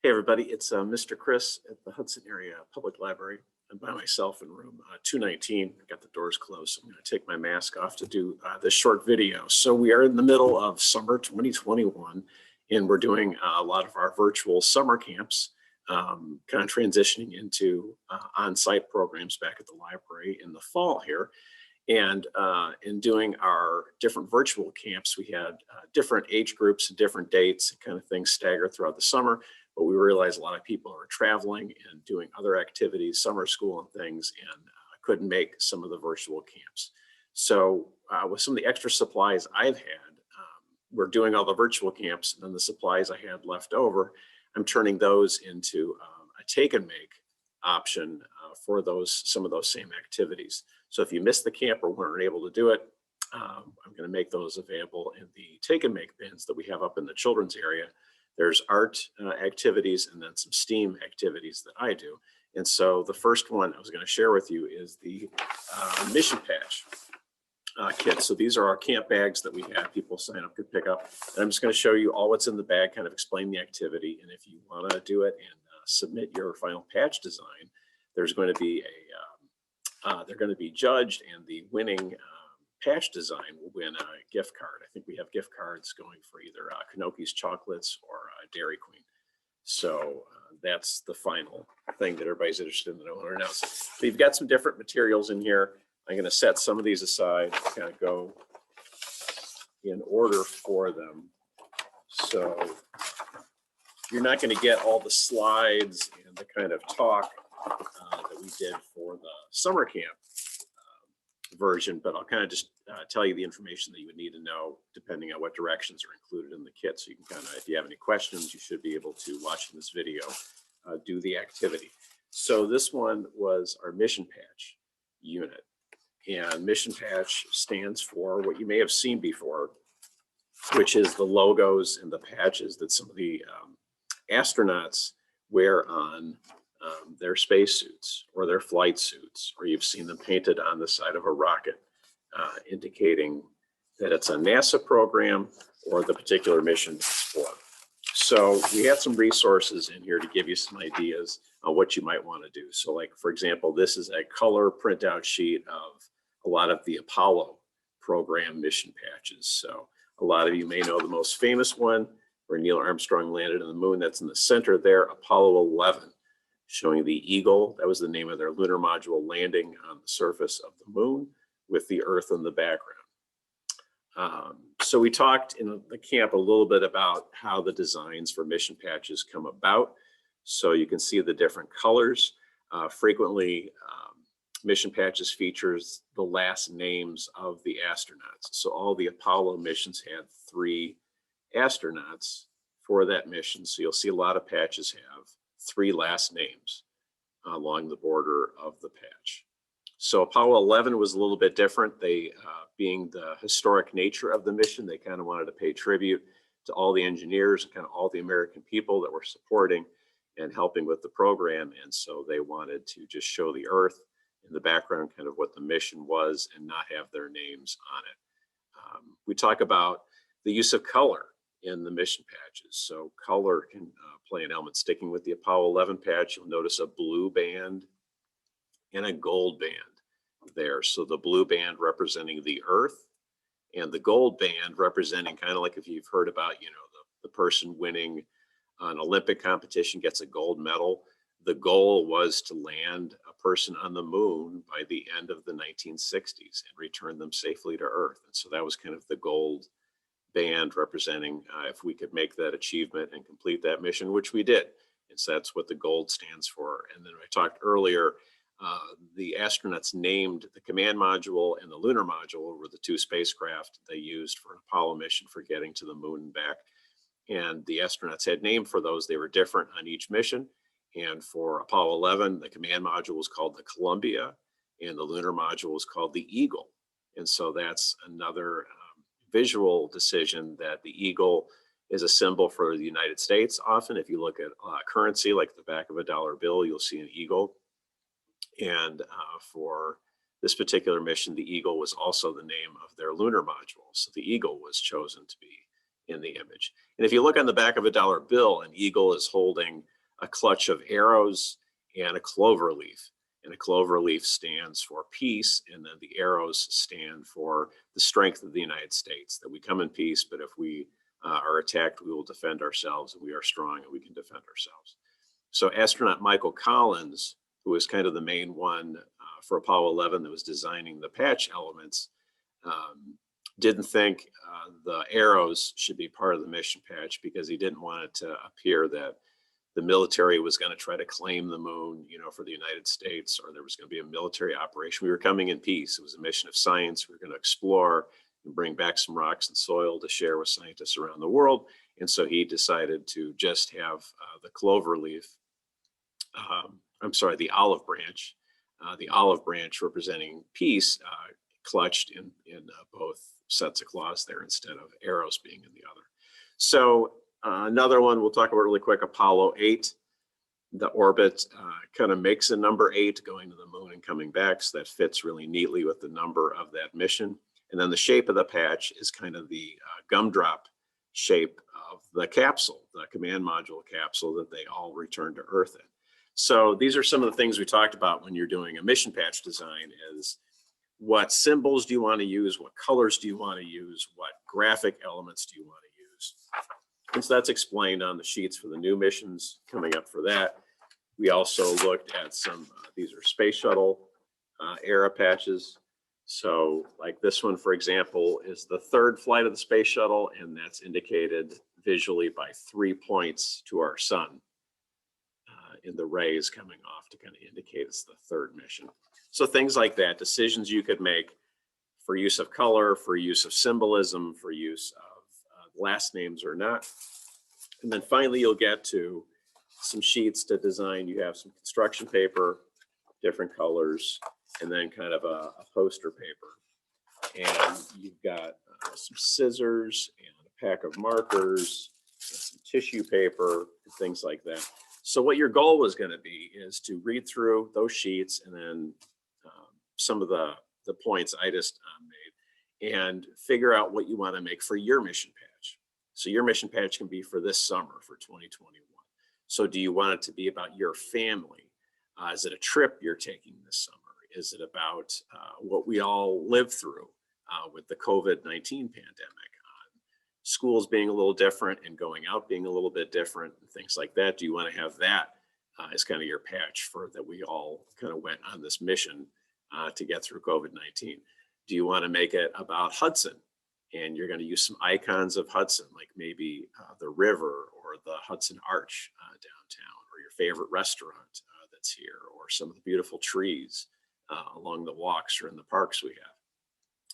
Hey everybody, it's Mr. Chris at the Hudson Area Public Library. I'm by myself in room 219. I got the doors closed, so I'm going to take my mask off to do this short video. So we are in the middle of summer 2021, and we're doing a lot of our virtual summer camps, kind of transitioning into on-site programs back at the library in the fall here. And in doing our different virtual camps, we had different age groups and different dates and kind of things staggered throughout the summer. But we realized a lot of people are traveling and doing other activities, summer school and things, and couldn't make some of the virtual camps. So with some of the extra supplies I've had, we're doing all the virtual camps, and then the supplies I had left over, I'm turning those into a take and make option for some of those same activities. So if you missed the camp or weren't able to do it, I'm going to make those available in the take and make bins that we have up in the children's area. There's art activities and then some STEAM activities that I do. And so the first one I was going to share with you is the Mission Patch kit. So these are our camp bags that we have people sign up to pick up. And I'm just going to show you all what's in the bag, kind of explain the activity. And if you want to do it and submit your final patch design, there's going to be they're going to be judged, and the winning patch design will win a gift card. I think we have gift cards going for either Kanoki's Chocolates or Dairy Queen. So that's the final thing that everybody's interested in that I want to announce. So you've got some different materials in here. I'm going to set some of these aside, kind of go in order for them. So you're not going to get all the slides and the kind of talk that we did for the summer camp version, but I'll kind of just tell you the information that you would need to know depending on what directions are included in the kit. So you can kind of, if you have any questions, you should be able to, watching this video, do the activity. So this one was our Mission Patch unit, and Mission Patch stands for what you may have seen before, which is the logos and the patches that some of the astronauts wear on their spacesuits or their flight suits, or you've seen them painted on the side of a rocket, indicating that it's a NASA program or the particular mission it's for. So we have some resources in here to give you some ideas on what you might want to do. So like, for example, this is a color printout sheet of a lot of the Apollo program mission patches. So a lot of you may know the most famous one where Neil Armstrong landed on the moon. That's in the center there, Apollo 11. Showing the Eagle. That was the name of their lunar module landing on the surface of the moon with the Earth in the background. So we talked in the camp a little bit about how the designs for mission patches come about. So you can see the different colors. Frequently, mission patches features the last names of the astronauts. So all the Apollo missions had 3 astronauts for that mission. So you'll see a lot of patches have 3 last names along the border of the patch. So Apollo 11 was a little bit different. They, being the historic nature of the mission, they kind of wanted to pay tribute to all the engineers and kind of all the American people that were supporting and helping with the program. And so they wanted to just show the Earth in the background, kind of what the mission was, and not have their names on it. We talk about the use of color in the mission patches. So color can play an element. Sticking with the Apollo 11 patch, you'll notice a blue band and a gold band there. So the blue band representing the Earth, and the gold band representing kind of like if you've heard about, you know, the person winning an Olympic competition gets a gold medal. The goal was to land a person on the moon by the end of the 1960s and return them safely to Earth. And so that was kind of the gold band representing if we could make that achievement and complete that mission, which we did. And so that's what the gold stands for. And then I talked earlier, the astronauts named the command module and the lunar module were the 2 spacecraft they used for an Apollo mission for getting to the moon and back. And the astronauts had named for those. They were different on each mission. And for Apollo 11, the command module was called the Columbia, and the lunar module was called the Eagle. And so that's another visual decision that the Eagle is a symbol for the United States. Often, if you look at currency, like the back of a dollar bill, you'll see an eagle. And for this particular mission, the Eagle was also the name of their lunar module. So the Eagle was chosen to be in the image. And if you look on the back of a dollar bill, an eagle is holding a clutch of arrows, and a clover leaf. And a clover leaf stands for peace, and then the arrows stand for the strength of the United States, that we come in peace, but if we are attacked, we will defend ourselves, and we are strong and we can defend ourselves. So astronaut Michael Collins, who was kind of the main one for Apollo 11 that was designing the patch elements, didn't think the arrows should be part of the mission patch because he didn't want it to appear that the military was going to try to claim the moon, for the United States, or there was going to be a military operation. We were coming in peace. It was a mission of science. We were going to explore and bring back some rocks and soil to share with scientists around the world. And so he decided to just have the clover leaf, the olive branch representing peace, clutched in both sets of claws there instead of arrows being in the other. So another one we'll talk about really quick, Apollo 8. The orbit kind of makes a number 8 going to the moon and coming back, so that fits really neatly with the number of that mission. And then the shape of the patch is kind of the gumdrop shape of the capsule, the command module capsule that they all return to Earth in. So these are some of the things we talked about when you're doing a mission patch design is what symbols do you want to use? What colors do you want to use? What graphic elements do you want to use? And so that's explained on the sheets for the new missions coming up for that. We also looked at some, these are space shuttle era patches. So like this one, for example, is the third flight of the space shuttle, and that's indicated visually by 3 points to our sun in the rays coming off to kind of indicate it's the third mission. So things like that, decisions you could make for use of color, for use of symbolism, for use of last names or not. And then finally, you'll get to some sheets to design. You have some construction paper, different colors, and then kind of a poster paper. And you've got some scissors and a pack of markers, and some tissue paper, and things like that. So what your goal was going to be is to read through those sheets and then some of the points I just made and figure out what you want to make for your mission patch. So your mission patch can be for this summer, for 2021. So do you want it to be about your family? Is it a trip you're taking this summer? Is it about what we all lived through with the COVID-19 pandemic? Schools being a little different and going out being a little bit different and things like that. Do you want to have that as kind of your patch for that we all kind of went on this mission to get through COVID-19? Do you want to make it about Hudson and you're going to use some icons of Hudson, like maybe the river or the Hudson Arch downtown, or your favorite restaurant that's here, or some of the beautiful trees along the walks or in the parks we have?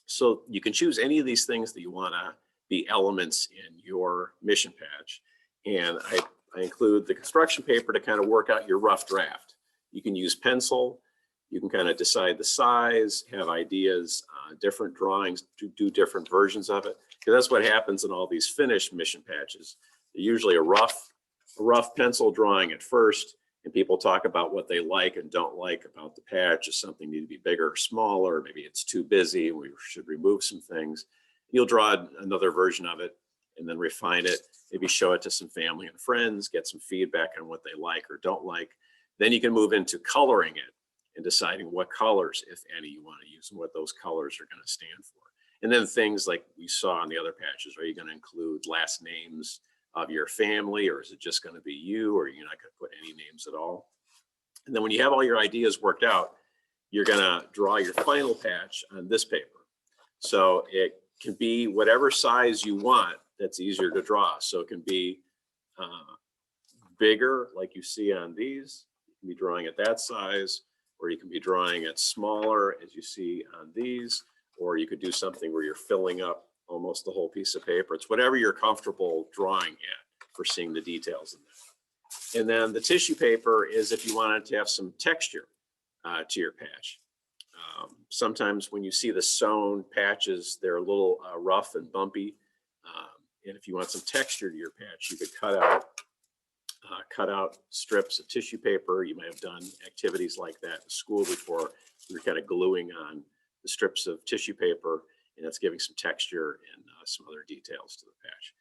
So you can choose any of these things that you want to be elements in your mission patch. And I include the construction paper to kind of work out your rough draft. You can use pencil. You can kind of decide the size, have ideas, different drawings, to do different versions of it. Because that's what happens in all these finished mission patches. They're usually a rough pencil drawing at first, and people talk about what they like and don't like about the patch. If something need to be bigger or smaller, maybe it's too busy, we should remove some things. You'll draw another version of it and then refine it, maybe show it to some family and friends, get some feedback on what they like or don't like. Then you can move into coloring it and deciding what colors, if any, you want to use and what those colors are going to stand for. And then things like we saw on the other patches, are you going to include last names of your family, or is it just going to be you, or you're not going to put any names at all? And then when you have all your ideas worked out, you're going to draw your final patch on this paper. So it can be whatever size you want that's easier to draw. So it can be bigger, like you see on these. You can be drawing at that size, or you can be drawing it smaller, as you see on these, or you could do something where you're filling up almost the whole piece of paper. It's whatever you're comfortable drawing at for seeing the details in that. And then the tissue paper is if you wanted to have some texture to your patch. Sometimes when you see the sewn patches, they're a little rough and bumpy. And if you want some texture to your patch, you could cut out strips of tissue paper. You might have done activities like that in school before. You're kind of gluing on the strips of tissue paper, and that's giving some texture and some other details to the patch.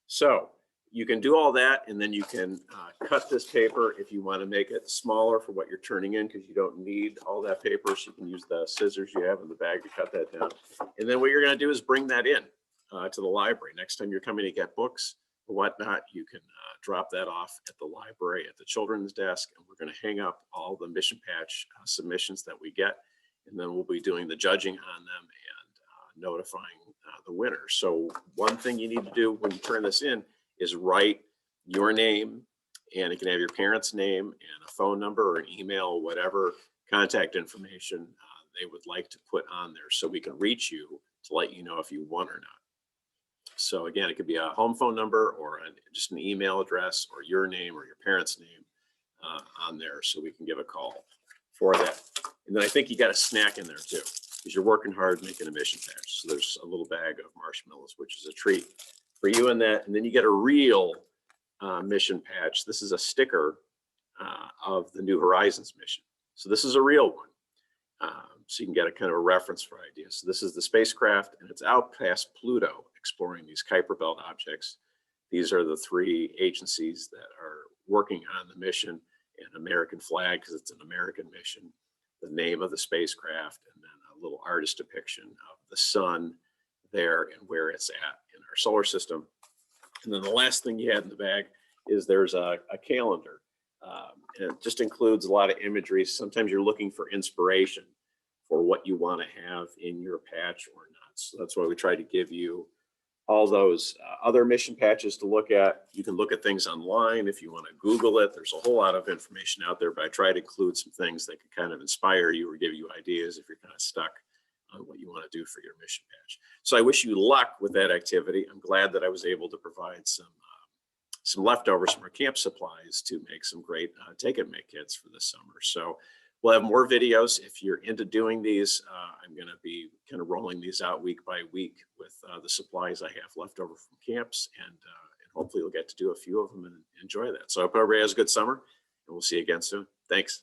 So you can do all that, and then you can cut this paper if you want to make it smaller for what you're turning in, because you don't need all that paper. So you can use the scissors you have in the bag to cut that down. And then what you're going to do is bring that in to the library. Next time you're coming to get books or whatnot, you can drop that off at the library at the children's desk, and we're going to hang up all the mission patch submissions that we get, and then we'll be doing the judging on them and notifying the winner. So one thing you need to do when you turn this in is write your name, and it can have your parents' name and a phone number or an email, whatever contact information they would like to put on there, so we can reach you to let you know if you won or not. So again, it could be a home phone number or just an email address or your name or your parents' name on there, so we can give a call for that. And then I think you got a snack in there too, because you're working hard making a mission patch. So there's a little bag of marshmallows, which is a treat for you in that. And then you get a real mission patch. This is a sticker of the New Horizons mission. So this is a real one. So you can get a kind of a reference for ideas. So this is the spacecraft, and it's out past Pluto exploring these Kuiper Belt objects. These are the 3 agencies that are working on the mission, an American flag because it's an American mission, the name of the spacecraft, and then a little artist depiction of the sun there and where it's at in our solar system. And then the last thing you had in the bag is there's a calendar. And it just includes a lot of imagery. Sometimes you're looking for inspiration for what you want to have in your patch or not. So that's why we try to give you all those other mission patches to look at. You can look at things online if you want to Google it. There's a whole lot of information out there, but I try to include some things that could kind of inspire you or give you ideas if you're kind of stuck on what you want to do for your mission patch. So I wish you luck with that activity. I'm glad that I was able to provide some leftovers from our camp supplies to make some great take and make kits for this summer. So we'll have more videos. If you're into doing these, I'm going to be kind of rolling these out week by week with the supplies I have left over from camps, and hopefully you'll get to do a few of them and enjoy that. So I hope everybody has a good summer, and we'll see you again soon. Thanks.